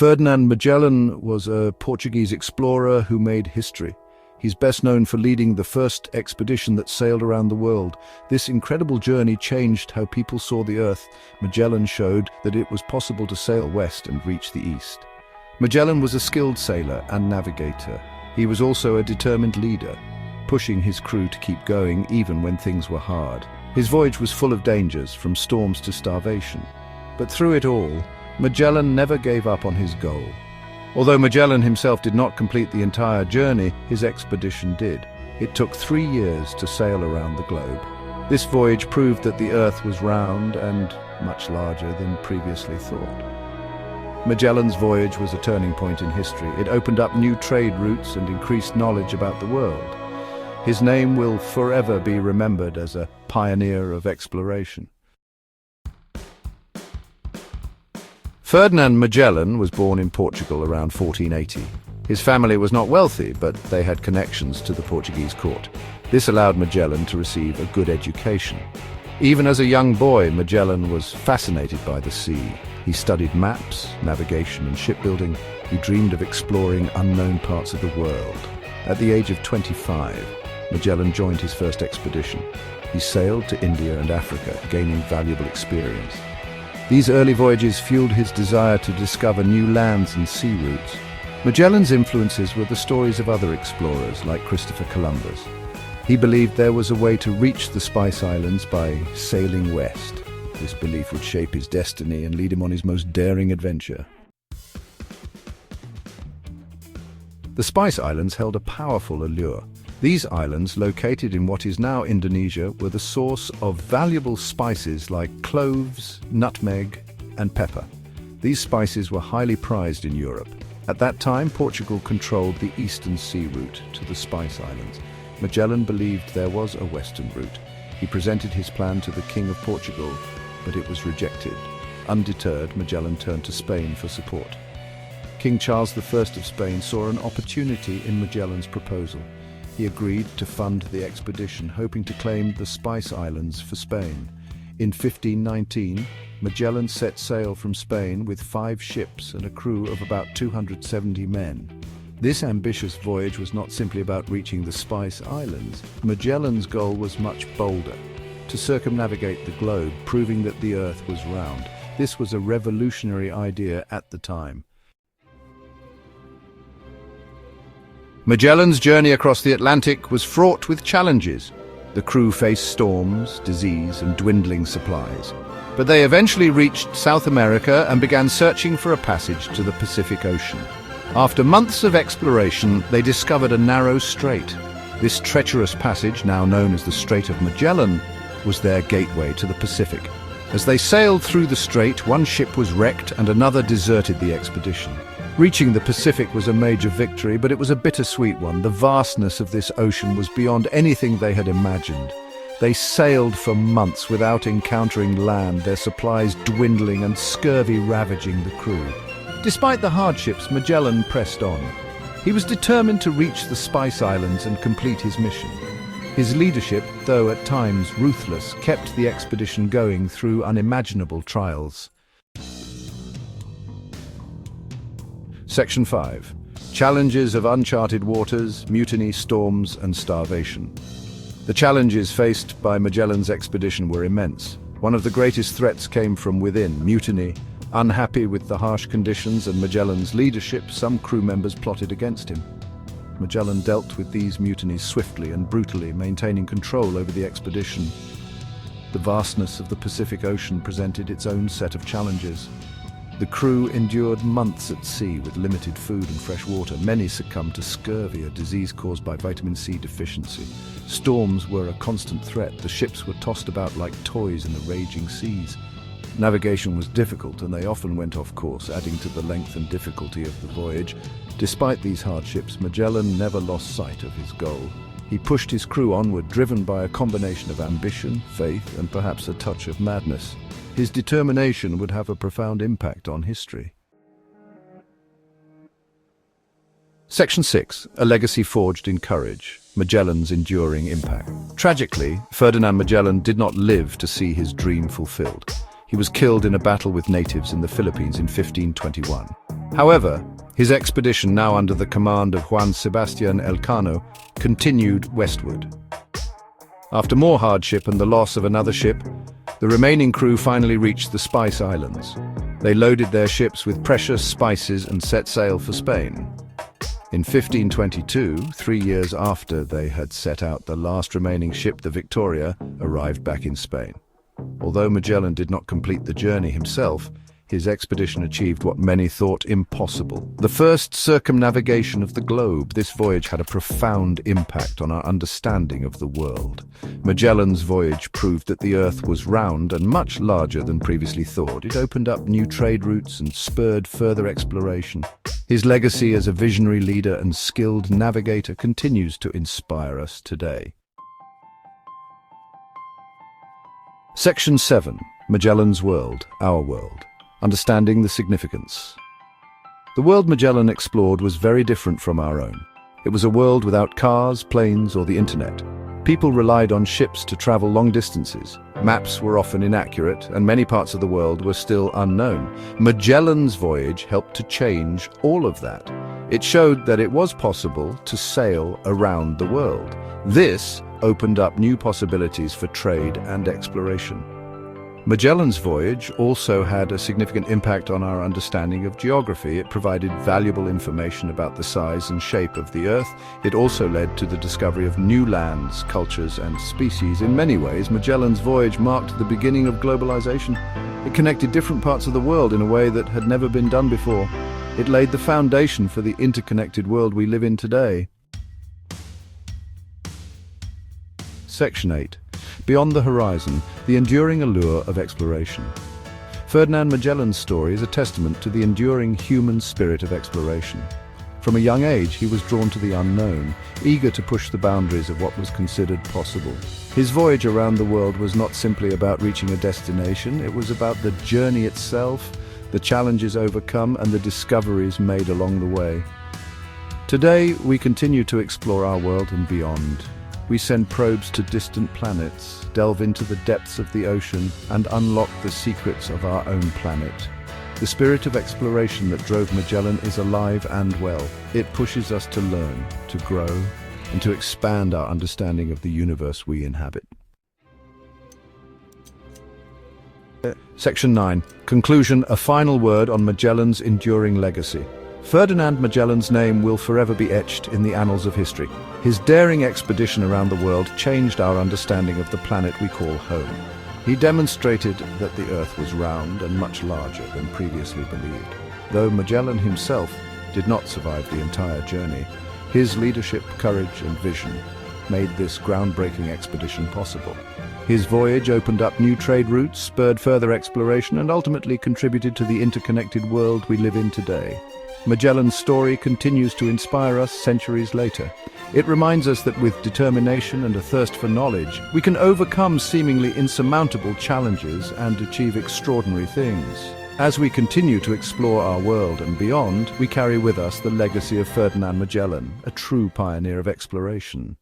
Ferdinand Magellan was a Portuguese explorer who made history. He's best known for leading the first expedition that sailed around the world. This incredible journey changed how people saw the Earth. Magellan showed that it was possible to sail west and reach the east. Magellan was a skilled sailor and navigator. He was also a determined leader, pushing his crew to keep going even when things were hard. His voyage was full of dangers, from storms to starvation. But through it all, Magellan never gave up on his goal. Although Magellan himself did not complete the entire journey, his expedition did. It took 3 years to sail around the globe. This voyage proved that the Earth was round and much larger than previously thought. Magellan's voyage was a turning point in history. It opened up new trade routes and increased knowledge about the world. His name will forever be remembered as a pioneer of exploration. Ferdinand Magellan was born in Portugal around 1480. His family was not wealthy, but they had connections to the Portuguese court. This allowed Magellan to receive a good education. Even as a young boy, Magellan was fascinated by the sea. He studied maps, navigation, and shipbuilding. He dreamed of exploring unknown parts of the world. At the age of 25, Magellan joined his first expedition. He sailed to India and Africa, gaining valuable experience. These early voyages fueled his desire to discover new lands and sea routes. Magellan's influences were the stories of other explorers like Christopher Columbus. He believed there was a way to reach the Spice Islands by sailing west. This belief would shape his destiny and lead him on his most daring adventure. The Spice Islands held a powerful allure. These islands, located in what is now Indonesia, were the source of valuable spices like cloves, nutmeg, and pepper. These spices were highly prized in Europe. At that time, Portugal controlled the eastern sea route to the Spice Islands. Magellan believed there was a western route. He presented his plan to the King of Portugal, but it was rejected. Undeterred, Magellan turned to Spain for support. King Charles I of Spain saw an opportunity in Magellan's proposal. He agreed to fund the expedition, hoping to claim the Spice Islands for Spain. In 1519, Magellan set sail from Spain with 5 ships and a crew of about 270 men. This ambitious voyage was not simply about reaching the Spice Islands. Magellan's goal was much bolder: to circumnavigate the globe, proving that the Earth was round. This was a revolutionary idea at the time. Magellan's journey across the Atlantic was fraught with challenges. The crew faced storms, disease, and dwindling supplies. But they eventually reached South America and began searching for a passage to the Pacific Ocean. After months of exploration, they discovered a narrow strait. This treacherous passage, now known as the Strait of Magellan, was their gateway to the Pacific. As they sailed through the strait, one ship was wrecked and another deserted the expedition. Reaching the Pacific was a major victory, but it was a bittersweet one. The vastness of this ocean was beyond anything they had imagined. They sailed for months without encountering land, their supplies dwindling and scurvy ravaging the crew. Despite the hardships, Magellan pressed on. He was determined to reach the Spice Islands and complete his mission. His leadership, though at times ruthless, kept the expedition going through unimaginable trials. Section 5. Challenges of uncharted waters, mutiny, storms, and starvation. The challenges faced by Magellan's expedition were immense. One of the greatest threats came from within: mutiny. Unhappy with the harsh conditions and Magellan's leadership, some crew members plotted against him. Magellan dealt with these mutinies swiftly and brutally, maintaining control over the expedition. The vastness of the Pacific Ocean presented its own set of challenges. The crew endured months at sea with limited food and fresh water. Many succumbed to scurvy, a disease caused by vitamin C deficiency. Storms were a constant threat. The ships were tossed about like toys in the raging seas. Navigation was difficult, and they often went off course, adding to the length and difficulty of the voyage. Despite these hardships, Magellan never lost sight of his goal. He pushed his crew onward, driven by a combination of ambition, faith, and perhaps a touch of madness. His determination would have a profound impact on history. Section 6. A legacy forged in courage. Magellan's enduring impact. Tragically, Ferdinand Magellan did not live to see his dream fulfilled. He was killed in a battle with natives in the Philippines in 1521. However, his expedition, now under the command of Juan Sebastián Elcano, continued westward. After more hardship and the loss of another ship, the remaining crew finally reached the Spice Islands. They loaded their ships with precious spices and set sail for Spain. In 1522, 3 years after they had set out, the last remaining ship, the Victoria, arrived back in Spain. Although Magellan did not complete the journey himself, his expedition achieved what many thought impossible: the first circumnavigation of the globe. This voyage had a profound impact on our understanding of the world. Magellan's voyage proved that the Earth was round and much larger than previously thought. It opened up new trade routes and spurred further exploration. His legacy as a visionary leader and skilled navigator continues to inspire us today. Section 7. Magellan's World, Our World. Understanding the significance. The world Magellan explored was very different from our own. It was a world without cars, planes, or the internet. People relied on ships to travel long distances. Maps were often inaccurate, and many parts of the world were still unknown. Magellan's voyage helped to change all of that. It showed that it was possible to sail around the world. This opened up new possibilities for trade and exploration. Magellan's voyage also had a significant impact on our understanding of geography. It provided valuable information about the size and shape of the Earth. It also led to the discovery of new lands, cultures, and species. In many ways, Magellan's voyage marked the beginning of globalization. It connected different parts of the world in a way that had never been done before. It laid the foundation for the interconnected world we live in today. Section 8. Beyond the horizon, the enduring allure of exploration. Ferdinand Magellan's story is a testament to the enduring human spirit of exploration. From a young age, he was drawn to the unknown, eager to push the boundaries of what was considered possible. His voyage around the world was not simply about reaching a destination, it was about the journey itself, the challenges overcome, and the discoveries made along the way. Today, we continue to explore our world and beyond. We send probes to distant planets, delve into the depths of the ocean, and unlock the secrets of our own planet. The spirit of exploration that drove Magellan is alive and well. It pushes us to learn, to grow, and to expand our understanding of the universe we inhabit. Section 9. Conclusion. A final word on Magellan's enduring legacy. Ferdinand Magellan's name will forever be etched in the annals of history. His daring expedition around the world changed our understanding of the planet we call home. He demonstrated that the Earth was round and much larger than previously believed. Though Magellan himself did not survive the entire journey, his leadership, courage, and vision made this groundbreaking expedition possible. His voyage opened up new trade routes, spurred further exploration, and ultimately contributed to the interconnected world we live in today. Magellan's story continues to inspire us centuries later. It reminds us that with determination and a thirst for knowledge, we can overcome seemingly insurmountable challenges and achieve extraordinary things. As we continue to explore our world and beyond, we carry with us the legacy of Ferdinand Magellan, a true pioneer of exploration.